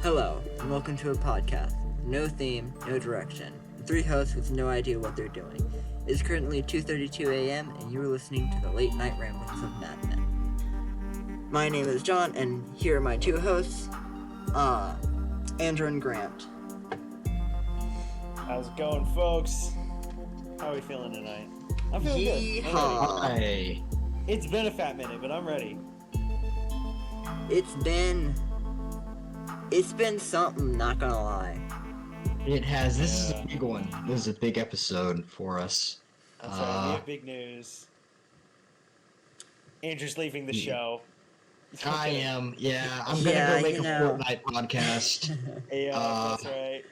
Hello, and welcome to a podcast. No theme, no direction. Three hosts with no idea what they're doing. It is currently 2:32 a.m., and you are listening to the late night ramblings of Madmen. My name is John, and here are my two hosts, Andrew and Grant. How's it going, folks? How are we feeling tonight? I'm feeling good. Hi. It's been a fat minute, but I'm ready. It's been something, not gonna lie. It has. This is a big one. This is a big episode for us. That's right. We have big news. Andrew's leaving the show. I am. Yeah, I'm gonna go make a Fortnite podcast. That's right.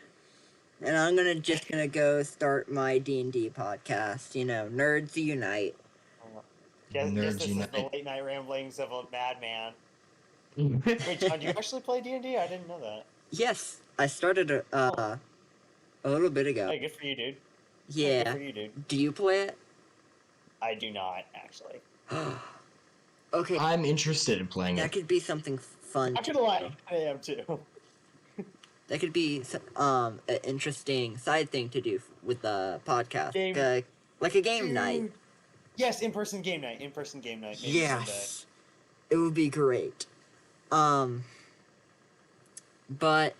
And I'm just gonna go start my D&D podcast. You know, Nerds Unite. This is the late night ramblings of a madman. Wait, John, do you actually play D&D? I didn't know that. Yes, I started a little bit ago. Hey, good for you, dude. Yeah. Good for you, dude. Do you play it? I do not, actually. Okay. I'm interested in playing it. That could be something fun. I'm gonna lie, I am too. That could be an interesting side thing to do with the podcast. Like a game night. Yes, in-person game night. In-person game night. Maybe yes. Someday. It would be great. But,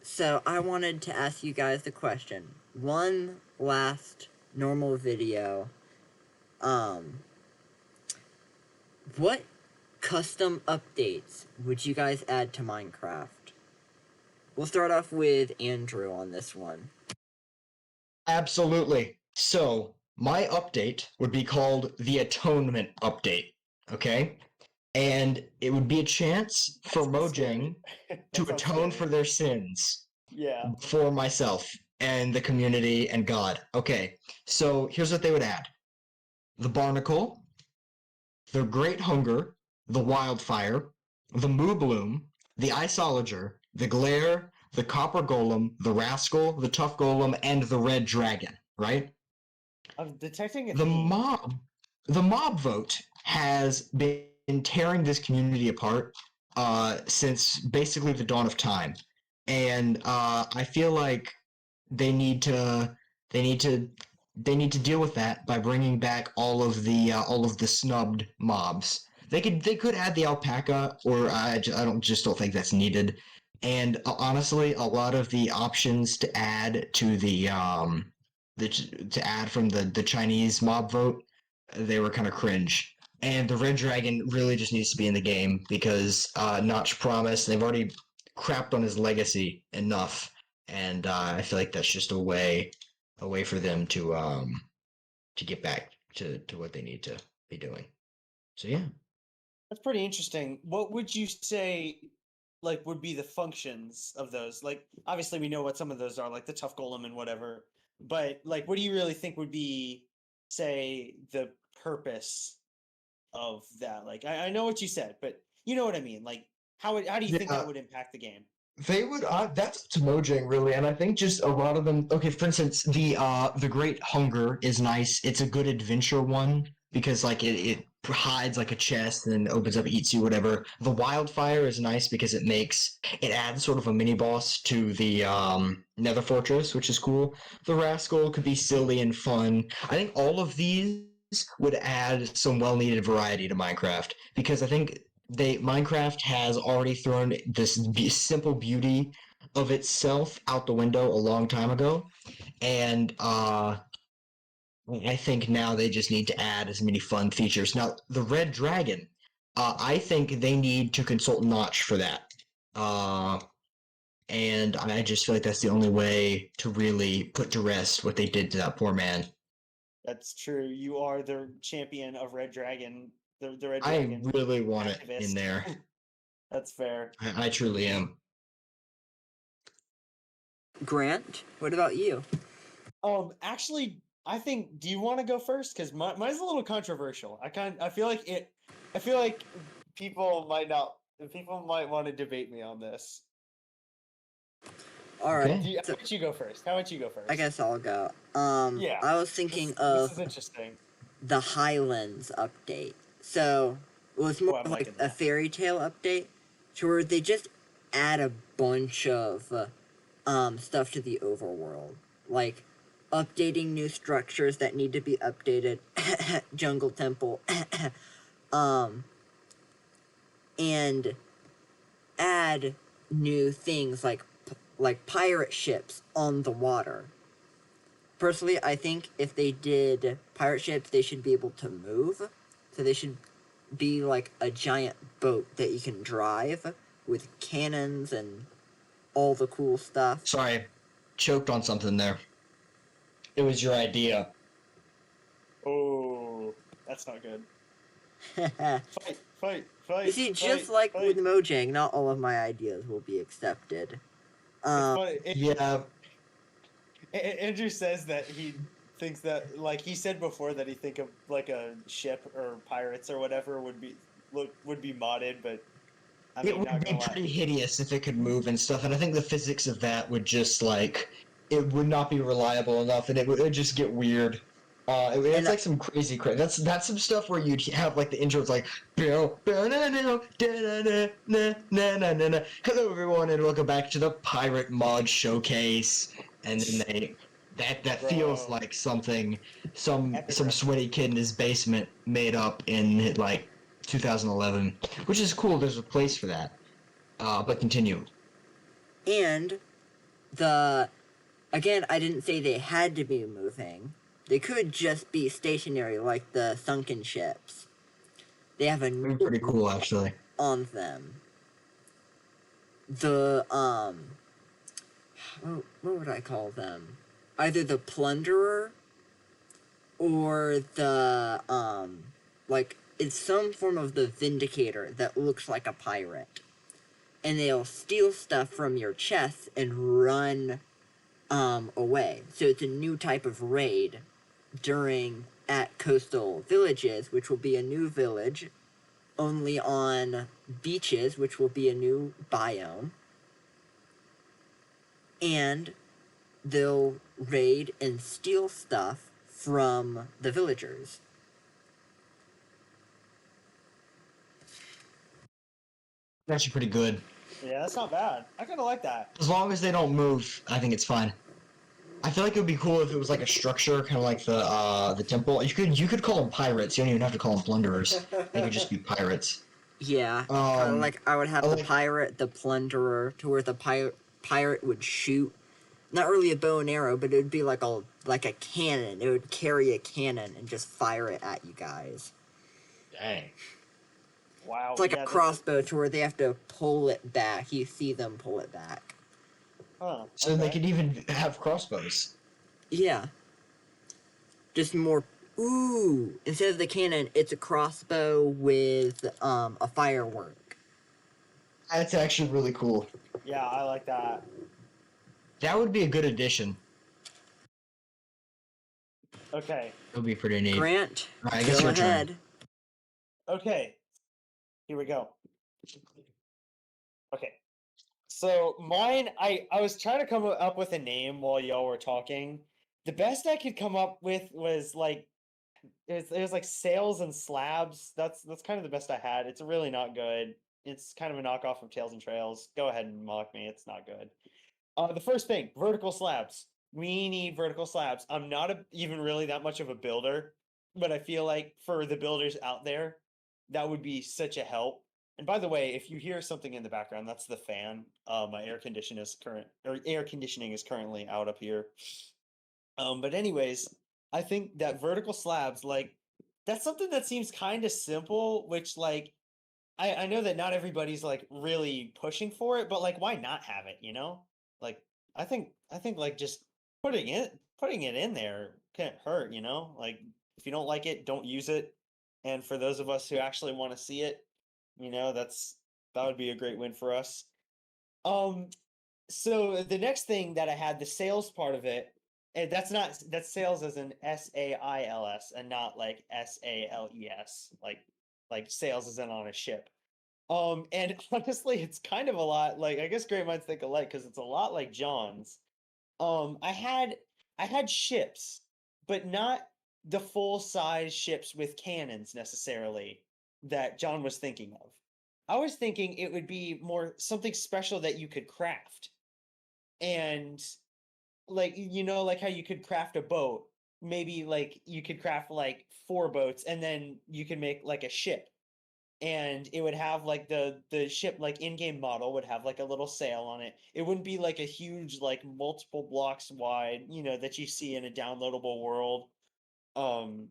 so I wanted to ask you guys the question. One last normal video. What custom updates would you guys add to Minecraft? We'll start off with Andrew on this one. Absolutely. So, my update would be called the Atonement Update. Okay? And it would be a chance for Mojang to atone for their sins. Yeah. For myself and the community and God. Okay, so here's what they would add. The Barnacle, the Great Hunger, the Wildfire, the Moo Bloom, the Iceologer, the Glare, the Copper Golem, the Rascal, the Tough Golem, and the Red Dragon, right? I'm detecting a The theme. mob vote has been tearing this community apart since basically the dawn of time, and I feel like they need to deal with that by bringing back all of the snubbed mobs. They could add the alpaca, or I don't think that's needed. And honestly, a lot of the options to add to to add from the Chinese mob vote, they were kind of cringe. And the Red Dragon really just needs to be in the game because Notch promised. They've already crapped on his legacy enough, and I feel like that's just a way for them to get back to what they need to be doing. So yeah, That's pretty interesting. What would you say, like, would be the functions of those? Like, obviously we know what some of those are, like the Tough Golem and whatever. But like, what do you really think would be, say, the purpose of that? Like, I know what you said, but you know what I mean. Like, how do you think that would impact the game? they would. That's up to Mojang really, and I think just a lot of them. Okay, for instance, the Great Hunger is nice. It's a good adventure one because like it hides like a chest and then opens up, eats you, whatever. The Wildfire is nice because it adds sort of a mini boss to the Nether Fortress, which is cool. The Rascal could be silly and fun. I think all of these would add some well-needed variety to Minecraft because I think Minecraft has already thrown this simple beauty of itself out the window a long time ago, and I think now they just need to add as many fun features. Now, the Red Dragon, I think they need to consult Notch for that, and I just feel like that's the only way to really put to rest what they did to that poor man. That's true. You are the champion of Red Dragon. The Red I Dragon. really want activist. it in there. That's fair. I truly am. Grant, what about you? Actually, I think. Do you want to go first? Because mine's a little controversial. I feel like people might not. People might want to debate me on this. All right. Okay. How about you go first? I guess I'll go. Yeah. I was thinking This of is interesting. the Highlands update. So it was more like a fairy tale update, to where they just add a bunch of stuff to the overworld, like updating new structures that need to be updated, jungle temple, and add new things like pirate ships on the water. Personally, I think if they did pirate ships, they should be able to move. So they should be like a giant boat that you can drive with cannons and all the cool stuff. Sorry, choked on something there. It was your idea. Oh, that's not good. Fight. You see, just like with Mojang, not all of my ideas will be accepted. Yeah. Andrew says that he thinks that, like he said before, that he think of like a ship or pirates or whatever would be modded, but I mean, It would be pretty hideous if it could move and stuff, and I think the physics of that would just like it would not be reliable enough, and it would just get weird. It's like some crazy crap. That's some stuff where you'd have like the intro. It's like hello everyone and welcome back to the Pirate Mod Showcase, and then that feels like something some sweaty kid in his basement made up in like 2011, which is cool. There's a place for that. But continue. And again, I didn't say they had to be moving. They could just be stationary, like the sunken ships. They have a new pretty cool, actually. On them. The what would I call them? Either the plunderer or the like it's some form of the vindicator that looks like a pirate. And they'll steal stuff from your chest and run away. So it's a new type of raid at coastal villages, which will be a new village, only on beaches, which will be a new biome. And they'll raid and steal stuff from the villagers. That's actually pretty good. Yeah, that's not bad. I kind of like that. As long as they don't move, I think it's fine. I feel like it would be cool if it was like a structure, kind of like the temple. You could call them pirates. You don't even have to call them plunderers. They could just be pirates. Yeah, like I would have the pirate, the plunderer, to where the pirate would shoot. Not really a bow and arrow, but it would be like a cannon. It would carry a cannon and just fire it at you guys. Dang. Wow. It's like a crossbow to where they have to pull it back. You see them pull it back. Huh. So they could even have crossbows. Yeah. Just more. Ooh! Instead of the cannon, it's a crossbow with a firework. That's actually really cool. Yeah, I like that. That would be a good addition. Okay. It would be pretty neat. Grant, Right, I guess go your turn. ahead. Okay. Here we go. Okay. So mine, I was trying to come up with a name while y'all were talking. The best I could come up with was like it was like Sails and Slabs. That's kind of the best I had. It's really not good. It's kind of a knockoff of Tails and Trails. Go ahead and mock me. It's not good. The first thing, vertical slabs. We need vertical slabs. I'm not even really that much of a builder, but I feel like for the builders out there, that would be such a help. And by the way, if you hear something in the background, that's the fan. My air conditioning is currently out up here. But anyways, I think that vertical slabs, like, that's something that seems kind of simple, which like I know that not everybody's like really pushing for it, but like why not have it, you know? Like I think like just putting it in there can't hurt, you know? Like if you don't like it, don't use it. And for those of us who actually want to see it, you know, that would be a great win for us. So the next thing that I had, the sales part of it, and that's sales as in SAILS and not like SALES, like sales as in on a ship. And honestly, it's kind of a lot like I guess great minds think alike because it's a lot like John's. I had ships, but not the full size ships with cannons necessarily that John was thinking of. I was thinking it would be more something special that you could craft. And like, like how you could craft a boat, maybe like you could craft like 4 boats and then you can make like a ship, and it would have like the ship like in-game model would have like a little sail on it. It wouldn't be like a huge like multiple blocks wide, that you see in a downloadable world. um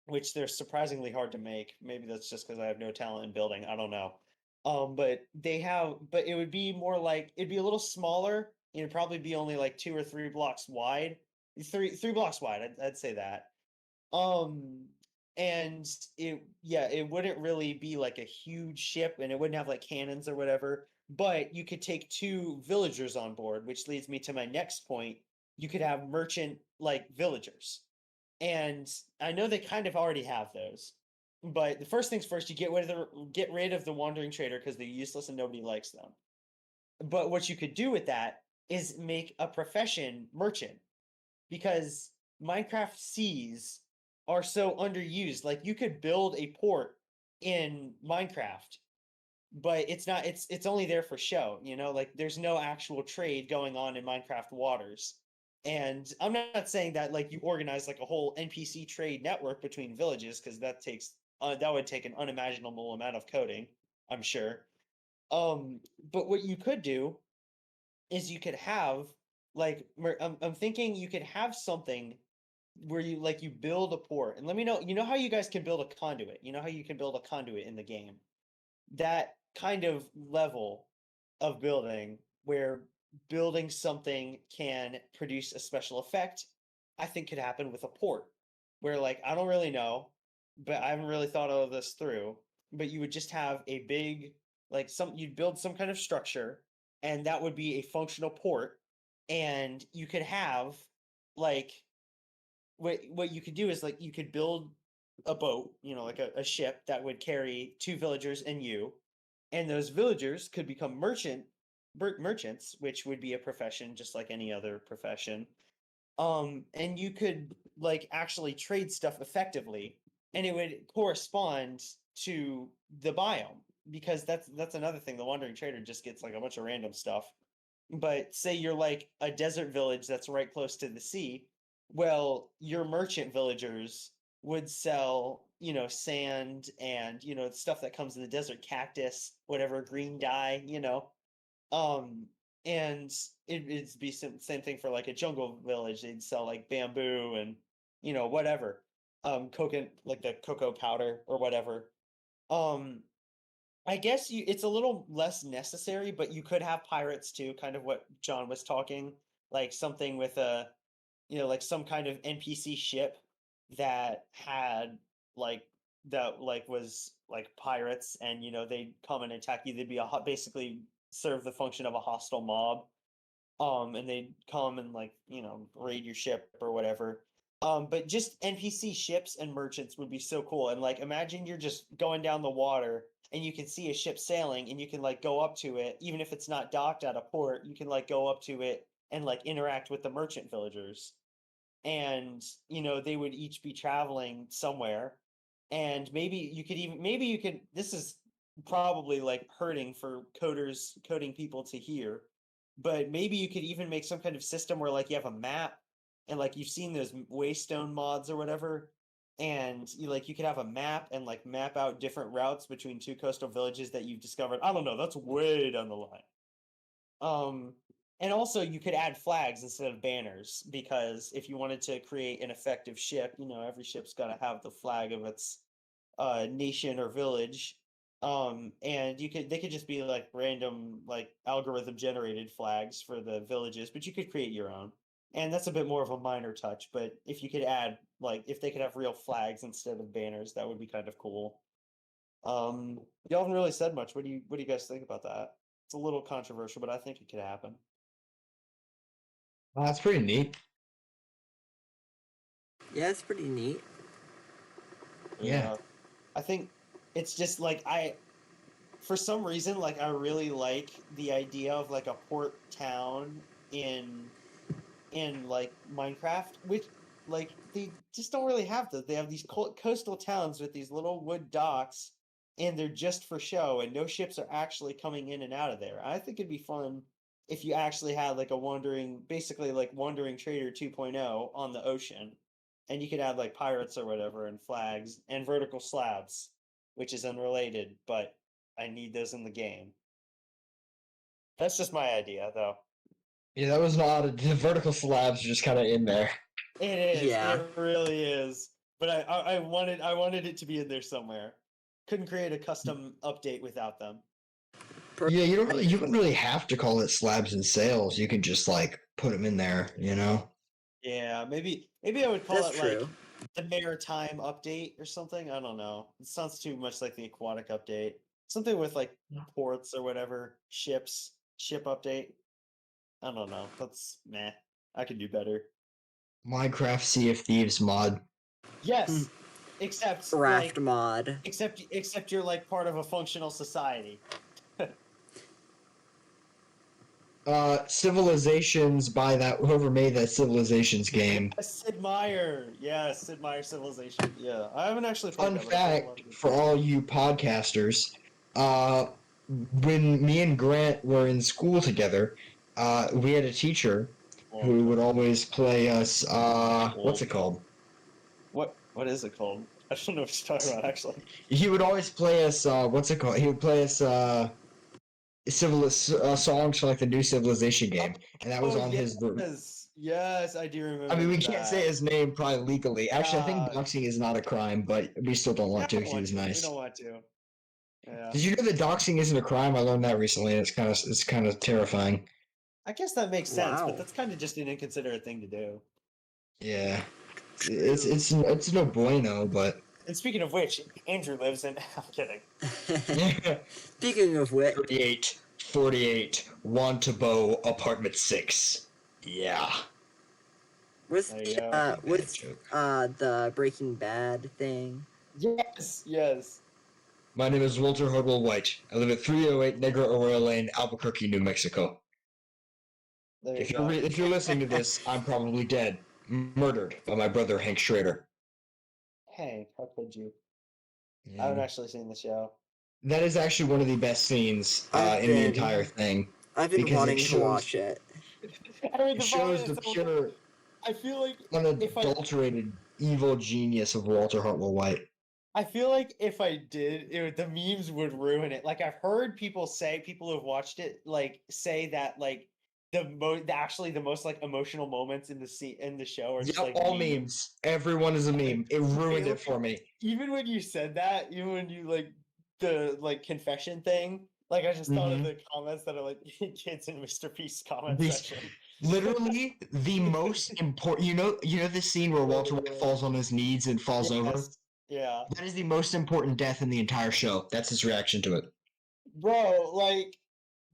which they're surprisingly hard to make. Maybe that's just because I have no talent in building, I don't know. But it would be more like, it'd be a little smaller. It'd probably be only like 2 or 3 blocks wide. Three blocks wide, I'd say that. um and it wouldn't really be like a huge ship, and it wouldn't have like cannons or whatever, but you could take 2 villagers on board, which leads me to my next point. You could have merchant like villagers, and I know they kind of already have those. But the first things first, you get rid of the wandering trader because they're useless and nobody likes them. But what you could do with that is make a profession merchant, because Minecraft seas are so underused. Like, you could build a port in Minecraft, but it's only there for show, like there's no actual trade going on in Minecraft waters. And I'm not saying that like you organize like a whole NPC trade network between villages, because that would take an unimaginable amount of coding, I'm sure. But what you could do is you could have I'm thinking you could have something where you build a port. And let me know, how you guys can build a conduit, how you can build a conduit in the game. That kind of level of building, where building something can produce a special effect, I think could happen with a port. Where, like, I don't really know, but I haven't really thought all of this through. But you would just have a big, you'd build some kind of structure, and that would be a functional port. And you could have, like, what you could do is, like, you could build a boat, like a ship that would carry 2 villagers and you, and those villagers could become merchants, which would be a profession just like any other profession. And you could like actually trade stuff effectively, and it would correspond to the biome, because that's another thing. The wandering trader just gets like a bunch of random stuff. But say you're like a desert village that's right close to the sea, well, your merchant villagers would sell, sand and, stuff that comes in the desert, cactus, whatever, green dye, um, and it'd be same thing for like a jungle village. They'd sell like bamboo and, whatever, coconut, like the cocoa powder or whatever. Um, I guess it's a little less necessary, but you could have pirates too, kind of what John was talking, like something with like some kind of NPC ship that had like was like pirates, and they'd come and attack you. They'd be basically serve the function of a hostile mob. And they'd come and like, raid your ship or whatever. But just NPC ships and merchants would be so cool. And like, imagine you're just going down the water and you can see a ship sailing, and you can like go up to it, even if it's not docked at a port. You can like go up to it and like interact with the merchant villagers. And they would each be traveling somewhere. And maybe you could, this is probably like hurting for coding people to hear, but maybe you could even make some kind of system where like you have a map, and like you've seen those waystone mods or whatever, and you could have a map and like map out different routes between 2 coastal villages that you've discovered. I don't know, that's way down the line. um and also you could add flags instead of banners, because if you wanted to create an effective ship, every ship's got to have the flag of its nation or village. And they could just be like random like algorithm generated flags for the villages, but you could create your own. And that's a bit more of a minor touch, but if you could add, like, if they could have real flags instead of banners, that would be kind of cool. Y'all haven't really said much. What do you guys think about that? It's a little controversial, but I think it could happen. That's pretty neat. Yeah, it's pretty neat. Yeah. I think it's just like, for some reason, like, I really like the idea of like a port town in like Minecraft, which, like, they just don't really have those. They have these coastal towns with these little wood docks, and they're just for show, and no ships are actually coming in and out of there. I think it'd be fun if you actually had like a basically like wandering trader 2.0 on the ocean, and you could have like pirates or whatever and flags and vertical slabs, which is unrelated, but I need those in the game. That's just my idea, though. Yeah, that was not the vertical slabs are just kind of in there. It is. Yeah. It really is. But I wanted it to be in there somewhere. Couldn't create a custom update without them. Yeah, you don't really have to call it slabs and sails. You can just like put them in there, you know. Yeah, maybe I would call That's it true. like the maritime update or something. I don't know. It sounds too much like the aquatic update. Something with like ports or whatever, ship update. I don't know. That's meh. I could do better. Minecraft Sea of Thieves mod. Yes, except Raft like, mod. except you're like part of a functional society. Civilizations by that whoever made that Civilizations game. Sid Meier. Yeah, Sid Meier Civilization. Yeah, I haven't actually played Fun that, but I've heard a lot fact of good for things. all you podcasters, when me and Grant were in school together, we had a teacher who would always play us. What's it called? What is it called? I don't know what you're talking about actually. He would always play us. What's it called? He would play us songs for like the new Civilization game, and that was on his. Yes, I do remember. I mean, we can't say his name probably legally. Actually, I think Uh, doxing is not a crime, but we still don't want to because he was We nice. don't want to. Yeah. Did you know that doxing isn't a crime? I learned that recently. And it's kind of terrifying. I guess that makes sense, Wow. but that's kind of just an inconsiderate thing to do. Yeah, it's no bueno, but And speaking of which, Andrew lives in. I'm kidding. Speaking of which, 48, Wantabo, apartment 6. Yeah. what's There you go. the Breaking Bad thing? Yes. My name is Walter Hardwell White. I live at 308 Negro Arroyo Lane, Albuquerque, New Mexico. There you If go. you're listening to this, I'm probably dead, murdered by my brother Hank Schrader. Hank, how could you? Yeah. I haven't actually seen the show. That is actually one of the best scenes in the entire thing. I've been Because wanting it to shows- watch it. I mean, It shows the pure, I feel like unadulterated evil genius of Walter Hartwell White. I feel like if I did, the memes would ruin it. Like I've heard people who've watched it, like say that like actually the most like emotional moments in the show are just Yeah, like all memes. Everyone is a meme. It ruined it for me. Even when you said that, even when you like the like confession thing, like I just thought of the comments that are like kids in Mr. Beast's comment section. Literally the most important. You know the scene where Walter White falls on his knees and falls over. Yeah, That is the most important death in the entire show. That's his reaction to it. bro. Like,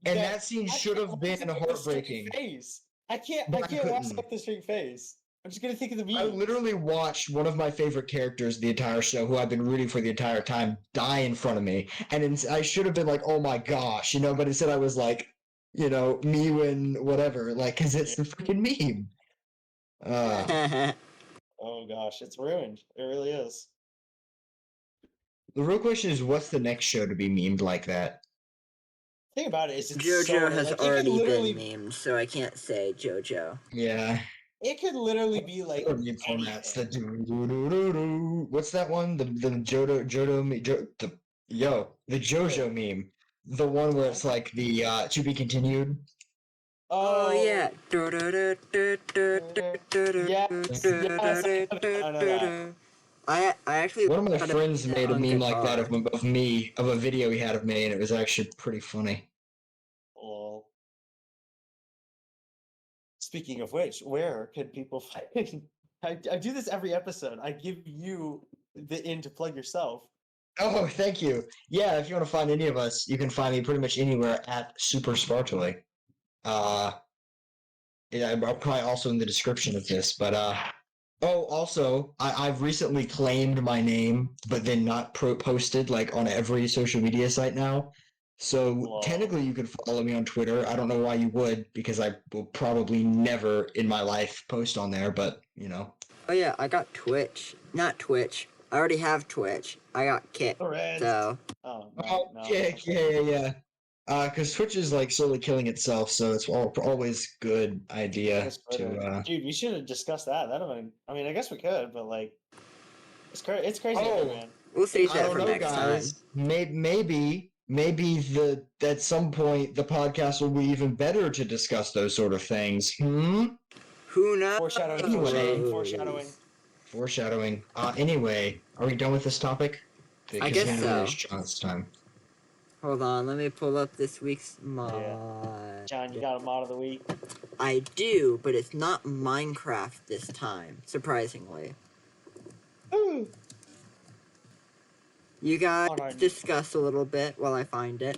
and that scene should have been heartbreaking. I can't watch it with the straight face. I'm just gonna think of the meme. I literally watched one of my favorite characters the entire show, who I've been rooting for the entire time, die in front of me, and I should have been like, "Oh my gosh," but instead I was like, me when whatever, like, because it's the freaking meme. Oh gosh, it's ruined. It really is. The real question is, what's the next show to be memed like that? The thing about it is, JoJo has already been memed, so I can't say JoJo. Yeah. It could literally be like meme formats that do. What's that one? The JoJo meme. The one where it's like the to be continued. Oh yeah. I actually one of my friends made a meme like that of me, of a video he had of me, and it was actually pretty funny. Oh. Speaking of which, where could people find? I do this every episode. I give you the in to plug yourself. Oh, thank you. Yeah, if you want to find any of us, you can find me pretty much anywhere at SuperSpartoi. Yeah, I'm probably also in the description of this, but oh, also, I've recently claimed my name, but then not posted like on every social media site now. So technically, you could follow me on Twitter. I don't know why you would, because I will probably never in my life post on there. But Oh yeah, I got Twitch, not Twitch. I already have Twitch. I got kicked, Red. so Oh, Oh, no. yeah. Because Twitch is like slowly killing itself, so it's always good idea to. Dude, we should have discussed that. That'd have been. I mean, I guess we could, but like, it's crazy out there, Oh, man. we'll save I that don't for know, next guys. time. Maybe at some point the podcast will be even better to discuss those sort of things. Who knows? Foreshadowing. Foreshadowing. Anyway, are we done with this topic? I Because guess it really so. is John's time. Hold on, let me pull up this week's mod. John, you got a mod of the week? I do, but it's not Minecraft this time, surprisingly. Ooh. You guys Alright. discuss a little bit while I find it.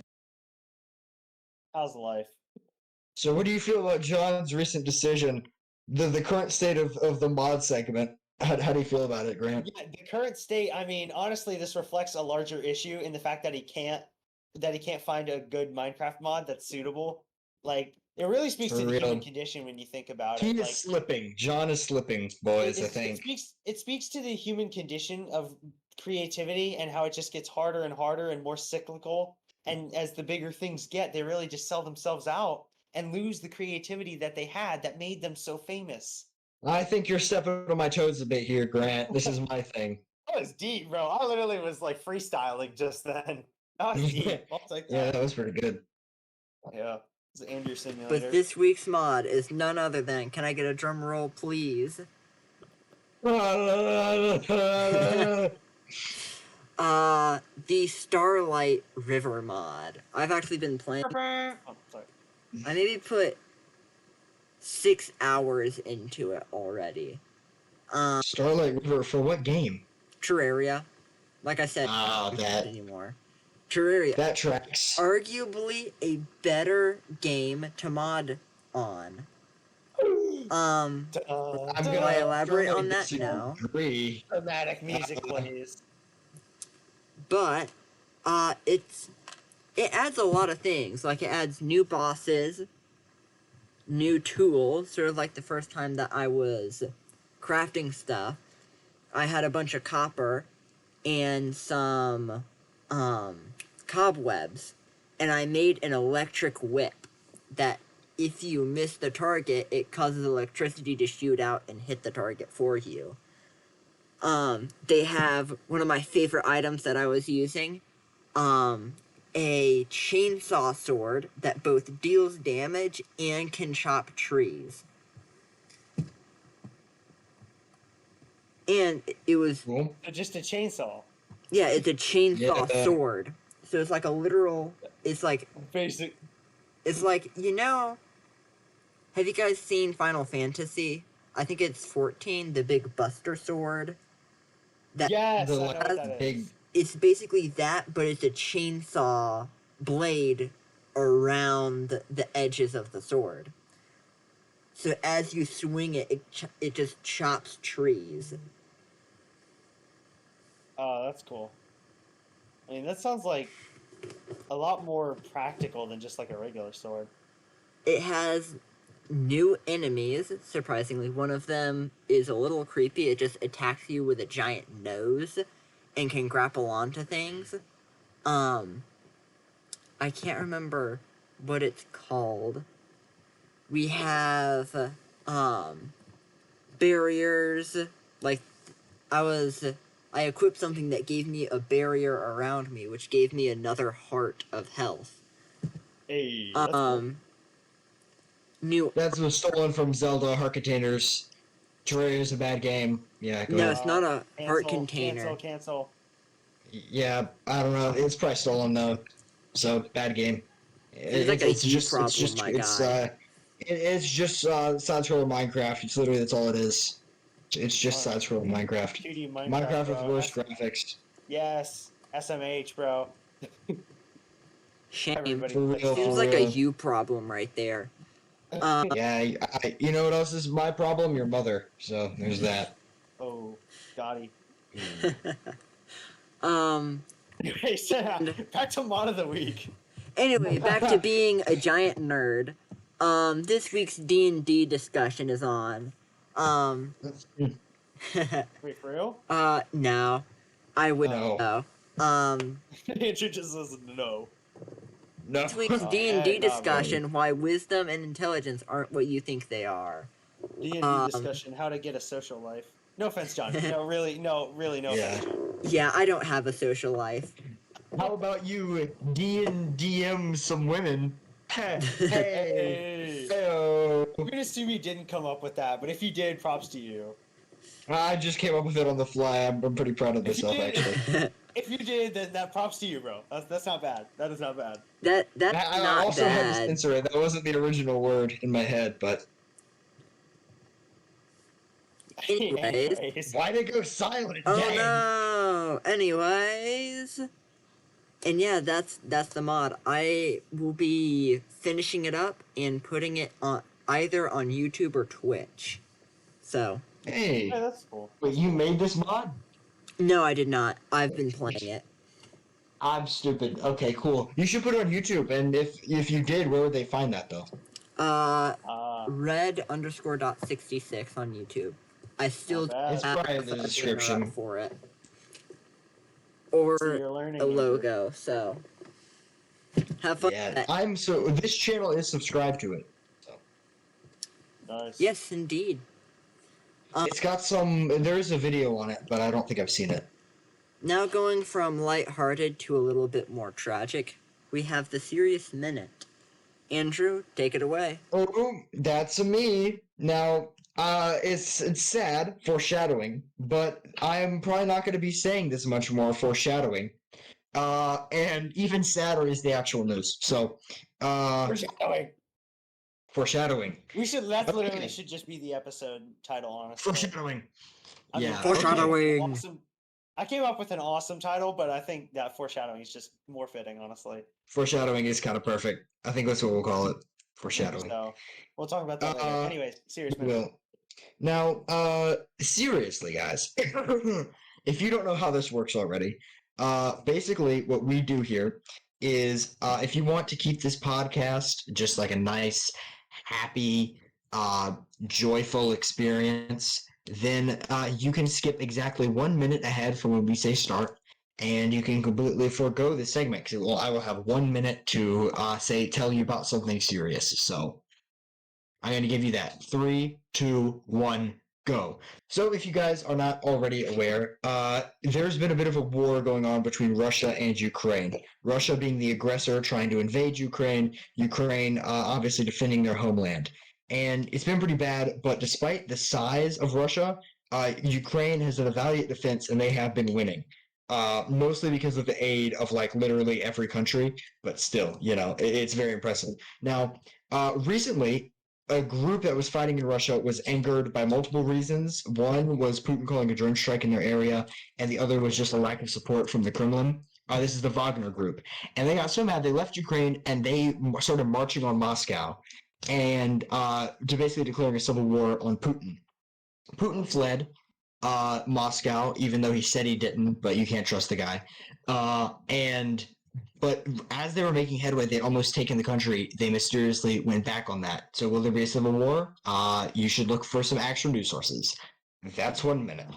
How's life? So, what do you feel about John's recent decision? The current state of the mod segment. How do you feel about it, Grant? Yeah, the current state. I mean, honestly, this reflects a larger issue in the fact that he can't find a good Minecraft mod that's suitable. Like, it really speaks For to the real. human condition when you think about He it. is Like, slipping. John is slipping, boys. I think. it speaks to the human condition of creativity and how it just gets harder and harder and more cyclical. And as the bigger things get, they really just sell themselves out and lose the creativity that they had that made them so famous. I think you're stepping on my toes a bit here, Grant. This is my thing. That was deep, bro. I literally was like freestyling just then. That was deep. I'll take that. Yeah, that was pretty good. Yeah. It's an Andrew simulator. But this week's mod is none other than, can I get a drum roll, please? The Starlight River mod. I've actually been playing. Oh, sorry. I maybe put 6 hours into it already. Starlight River for what game? Terraria. Like I said, Ah, not that- anymore. Terraria. That tracks. Arguably a better game to mod on. I'm Will I gonna elaborate firmly on that? No. disagree. Dramatic music plays. But it adds a lot of things. Like, it adds new bosses, new tools, sort of like the first time that I was crafting stuff. I had a bunch of copper and some cobwebs, and I made an electric whip that if you miss the target, it causes electricity to shoot out and hit the target for you. They have one of my favorite items that I was using, a chainsaw sword that both deals damage and can chop trees. And it was, Cool. Just a chainsaw. yeah, it's a chainsaw Yeah. sword. So it's like a literal, it's like, Basic. it's like, you know, have you guys seen Final Fantasy? I think it's 14, the big Buster Sword. That Yes, The, I know like, what that big- is. It's basically that, but it's a chainsaw blade around the edges of the sword. So as you swing it, it just chops trees. Oh, that's cool. I mean, that sounds like a lot more practical than just like a regular sword. It has new enemies, surprisingly. One of them is a little creepy. It just attacks you with a giant nose and can grapple onto things. I can't remember what it's called. We have barriers. Like, I equipped something that gave me a barrier around me, which gave me another heart of health. Hey, that's cool. New. That's was stolen from Zelda Heart Containers. Terraria is a bad game. Yeah, go No, ahead. it's not a heart Cancel, container. Cancel. Yeah, I don't know. It's probably stolen though. So bad game. Seems like a huge problem, my it's guy. it's just side-scroller Minecraft. It's literally that's all it is. It's just Alright. side-scroller Minecraft. 2D Minecraft with bro. worse graphics. Yes, SMH, bro. Shame. Everybody For plays real, that. Seems for like a real. you problem right there. Yeah, you know what else is my problem? Your mother. So there's that. Oh, Gotti. Anyways, back to mod of the week. Anyway, back to being a giant nerd. This week's D&D discussion is on. Wait, for real? No. I would No. know. Andrew just says no. No. This week's Oh, D&D no, discussion: why wisdom and intelligence aren't what you think they are. D&D discussion, how to get a social life. No offense, John. No, really, no Yeah. offense. Yeah, I don't have a social life. How about you DM some women? Hey, Hey. hey. I'm gonna assume you didn't come up with that, but if you did, props to you. I just came up with it on the fly. I'm pretty proud of If you myself, did, actually. if you did, then that props to you, bro. That's not bad. That is not bad. That's I not also had to bad. censor it. That wasn't the original word in my head, but Anyways. why'd it go silent? Oh Dang. no. Anyways. And yeah, that's the mod. I will be finishing it up and putting it on either on YouTube or Twitch. So, Hey, Yeah, that's cool. wait, you made this mod? no, I did not. I've been playing it. I'm stupid. Okay, cool. You should put it on YouTube, and if you did, where would they find that though? red_.66 on YouTube. I still Not bad. It's have probably in the a banner description. up for it. Or So you're learning, a Andrew. logo, so have fun. Yeah, this channel is subscribed to it. So Nice. Yes, indeed. it's got there's a video on it, but I don't think I've seen it. Now going from lighthearted to a little bit more tragic, we have the Serious Minute. Andrew, take it away. Oh, that's me. Now, it's sad, foreshadowing, but I'm probably not going to be saying this much more foreshadowing. And even sadder is the actual news. So, Foreshadowing. foreshadowing. That Okay. literally should just be the episode title, honestly. Foreshadowing. I mean, Yeah. Foreshadowing. I came up with an awesome title, but I think that foreshadowing is just more fitting, honestly. Foreshadowing is kind of perfect. I think that's what we'll call it. Foreshadowing. So we'll talk about that later. Anyways, serious minute. Well, now, seriously, guys, if you don't know how this works already, basically what we do here is, if you want to keep this podcast just like a nice, happy, joyful experience, then you can skip exactly 1 minute ahead from when we say start, and you can completely forego this segment because I will have 1 minute to tell you about something serious. So I'm going to give you that. 3, 2, 1, go. So if you guys are not already aware, there's been a bit of a war going on between Russia and Ukraine. Russia being the aggressor, trying to invade Ukraine. Ukraine, obviously defending their homeland. And it's been pretty bad, but despite the size of Russia, Ukraine has done a valiant defense, and they have been winning. Mostly because of the aid of like literally every country, but still, it's very impressive. Now, recently, a group that was fighting in Russia was angered by multiple reasons. One was Putin calling a drone strike in their area, and the other was just a lack of support from the Kremlin. This is the Wagner group. And they got so mad, they left Ukraine, and they started marching on Moscow, and to basically declaring a civil war on Putin. Putin fled Moscow, even though he said he didn't, but you can't trust the guy. But as they were making headway, they'd almost taken the country. They mysteriously went back on that. So will there be a civil war? You should look for some actual news sources. That's 1 minute.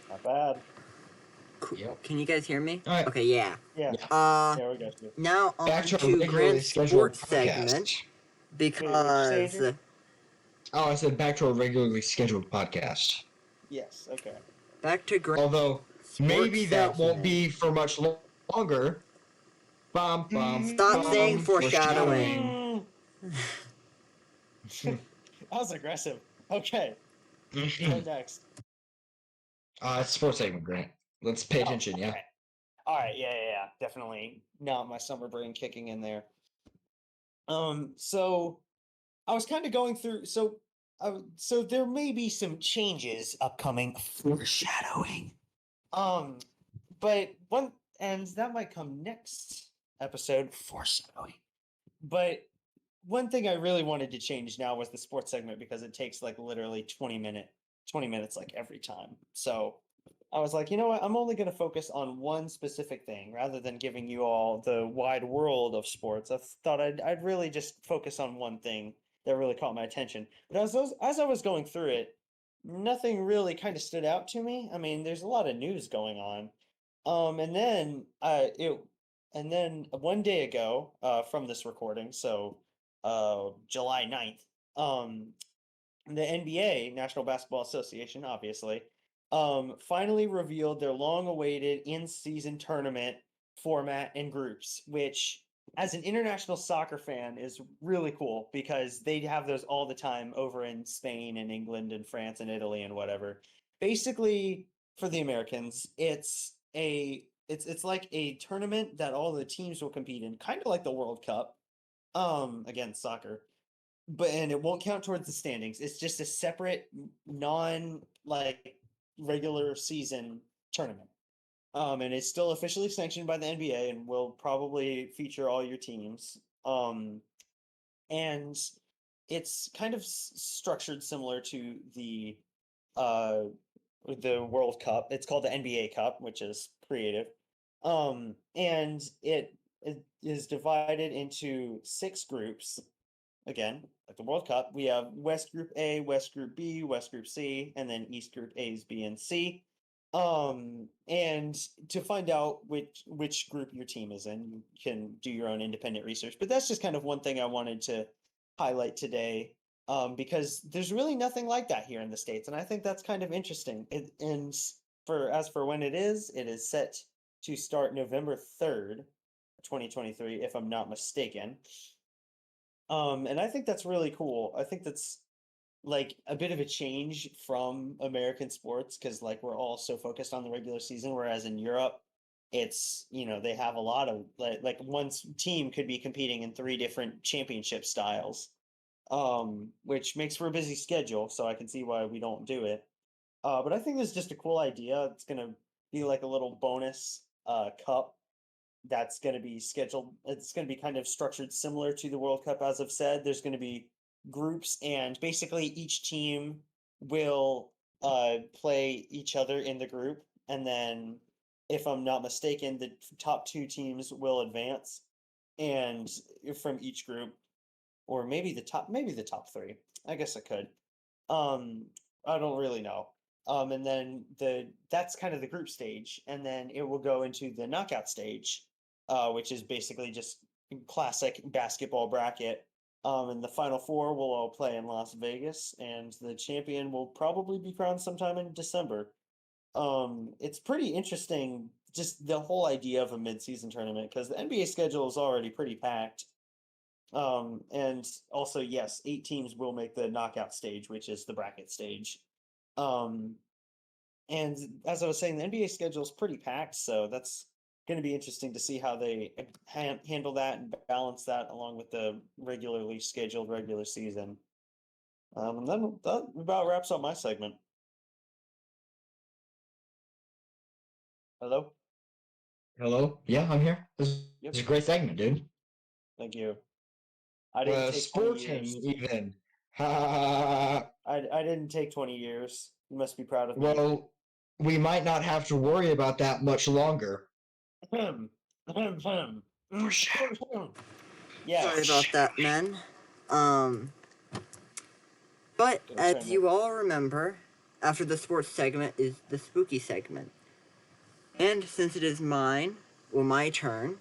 Not bad. Cool. Yep. Can you guys hear me? All right. Okay, yeah. Yeah. Uh, Yeah, we got you. now on Back to our to regularly Grant's scheduled sports podcast. segment Wait, what'd you say, because Andrew? Oh, I said back to our regularly scheduled podcast. Yes. Okay. back to Grant's Although maybe that won't be for much longer. Bum, bum, Stop bum, saying foreshadowing. That was aggressive. Okay. What next? It's sports segment, Grant. Let's pay Oh, attention, yeah? okay. All right. Yeah. Definitely not my summer brain kicking in there. So I was kind of going through. So there may be some changes upcoming. Foreshadowing. But and that might come next episode. Foreshadowing. But one thing I really wanted to change now was the sports segment because it takes like literally 20 minutes like every time. So I was like, you know what? I'm only going to focus on one specific thing rather than giving you all the wide world of sports. I thought I'd really just focus on one thing that really caught my attention. But as I was going through it, nothing really kind of stood out to me. I mean, there's a lot of news going on. And then one day ago, from this recording, so July 9th, the NBA, National Basketball Association, obviously, finally revealed their long-awaited in-season tournament format and groups, which, as an international soccer fan, is really cool because they have those all the time over in Spain and England and France and Italy and whatever. Basically, for the Americans, it's like a tournament that all the teams will compete in, kind of like the World Cup. Again, soccer, and it won't count towards the standings. It's just a separate non like regular season tournament. And it's still officially sanctioned by the NBA and will probably feature all your teams. And it's kind of structured similar to uh the World Cup. It's called the NBA Cup, which is creative. And it is divided into 6 groups. Again, like the World Cup, we have West Group A, West Group B, West Group C, and then East Group A's, B, and C. And to find out which group your team is in, you can do your own independent research. But that's just kind of one thing I wanted to highlight today, because there's really nothing like that here in the States, and I think that's kind of interesting. And as for when it is set to start November 3rd, 2023, if I'm not mistaken. And I think that's really cool. I think that's like a bit of a change from American sports because like we're all so focused on the regular season, whereas in Europe, it's they have a lot of like one team could be competing in 3 different championship styles, which makes for a busy schedule. So I can see why we don't do it. But I think this is just a cool idea. It's gonna be like a little bonus cup that's going to be scheduled. It's going to be kind of structured similar to the World Cup, as I've said. There's going to be groups, and basically each team will play each other in the group, and then, if I'm not mistaken, the top 2 teams will advance, and from each group, or maybe the top 3. I guess I could. Um, I don't really know. And then that's kind of the group stage, and then it will go into the knockout stage, which is basically just classic basketball bracket. And the final 4 will all play in Las Vegas, and the champion will probably be crowned sometime in December. It's pretty interesting, just the whole idea of a mid-season tournament, because the NBA schedule is already pretty packed. And also, yes, 8 teams will make the knockout stage, which is the bracket stage. Um, and as I was saying, the NBA schedule is pretty packed, so that's going to be interesting to see how they handle that and balance that along with the regularly scheduled regular season. And then that about wraps up my segment. Hello? Hello? Yeah, I'm here. This Yep. is a great segment, dude. Thank you. I didn't take 20 Sporting, years. even. Ha. I didn't take 20 years. You must be proud of me. Well, we might not have to worry about that much longer. Yes. Sorry about that, men. But Gonna as turn you all remember, after the sports segment is the spooky segment. And since it is my turn,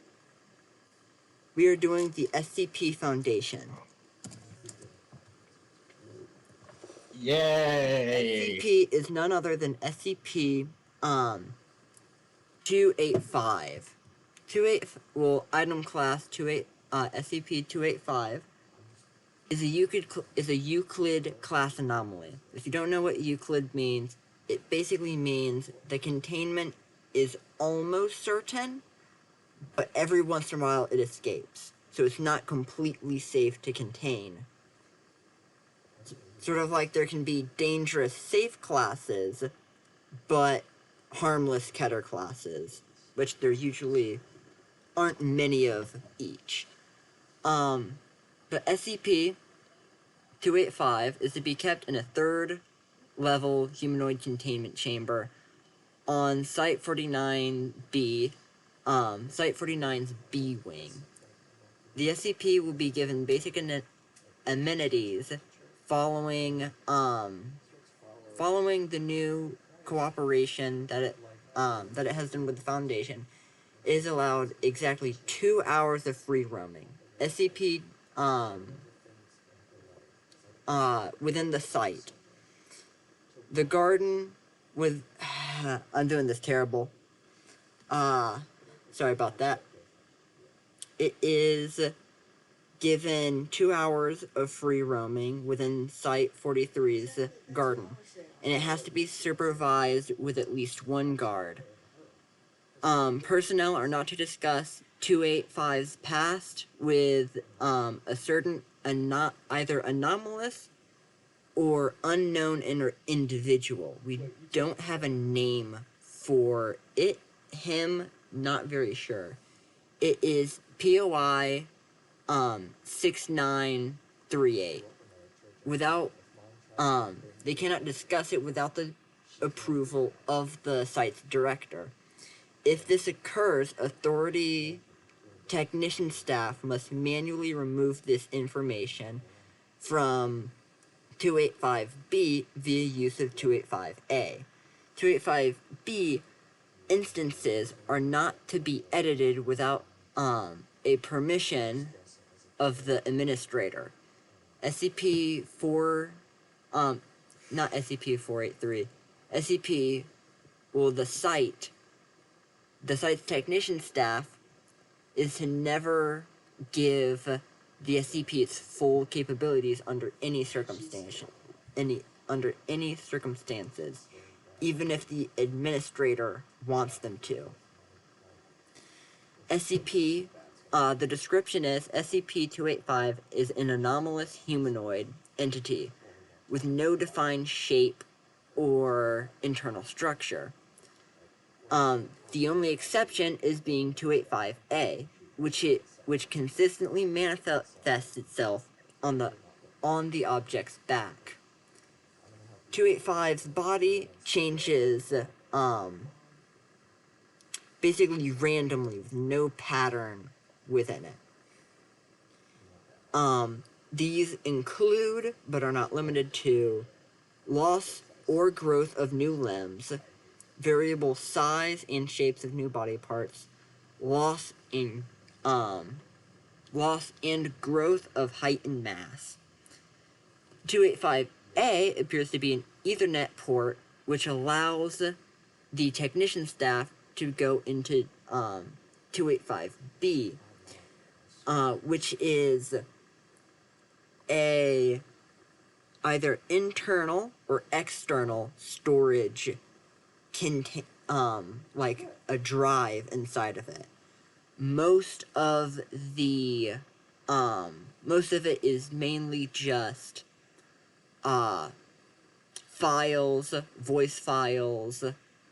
we are doing the SCP Foundation. Yay! SCP is none other than SCP 285. Item class 28 SCP-285 is a Euclid class anomaly. If you don't know what Euclid means, it basically means the containment is almost certain, but every once in a while it escapes. So it's not completely safe to contain. Sort of like there can be dangerous safe classes, but harmless Keter classes, which there usually aren't many of each. The SCP-285 is to be kept in a 3rd level humanoid containment chamber on Site 49B, Site 49's B wing. The SCP will be given basic amenities following following the new cooperation that it has done with the Foundation, it is allowed exactly 2 hours of free roaming. SCP within the site. The garden with I'm doing this terrible. Sorry about that. It is given 2 hours of free roaming within Site 43's garden, and it has to be supervised with at least one guard. Personnel are not to discuss 285's past with a certain either anomalous or unknown individual. We don't have a name for it, him, not very sure. It is POI 6938. Without they cannot discuss it without the approval of the site's director. If this occurs, authority technician staff must manually remove this information from 285B via use of 285A. 285B instances are not to be edited without a permission of the administrator. SCP-4, not SCP-483, SCP, well, the site's technician staff is to never give the SCP its full capabilities under any circumstances, even if the administrator wants them to. SCP, the description is SCP-285 is an anomalous humanoid entity with no defined shape or internal structure. The only exception is being 285A, which consistently manifests itself on the object's back. 285's body changes basically randomly with no pattern within it. These include, but are not limited to, loss or growth of new limbs, variable size and shapes of new body parts, loss and growth of height and mass. 285A appears to be an Ethernet port, which allows the technician staff to go into 285B, which is a either internal or external storage, like a drive inside of it. Most of it is mainly just files, voice files,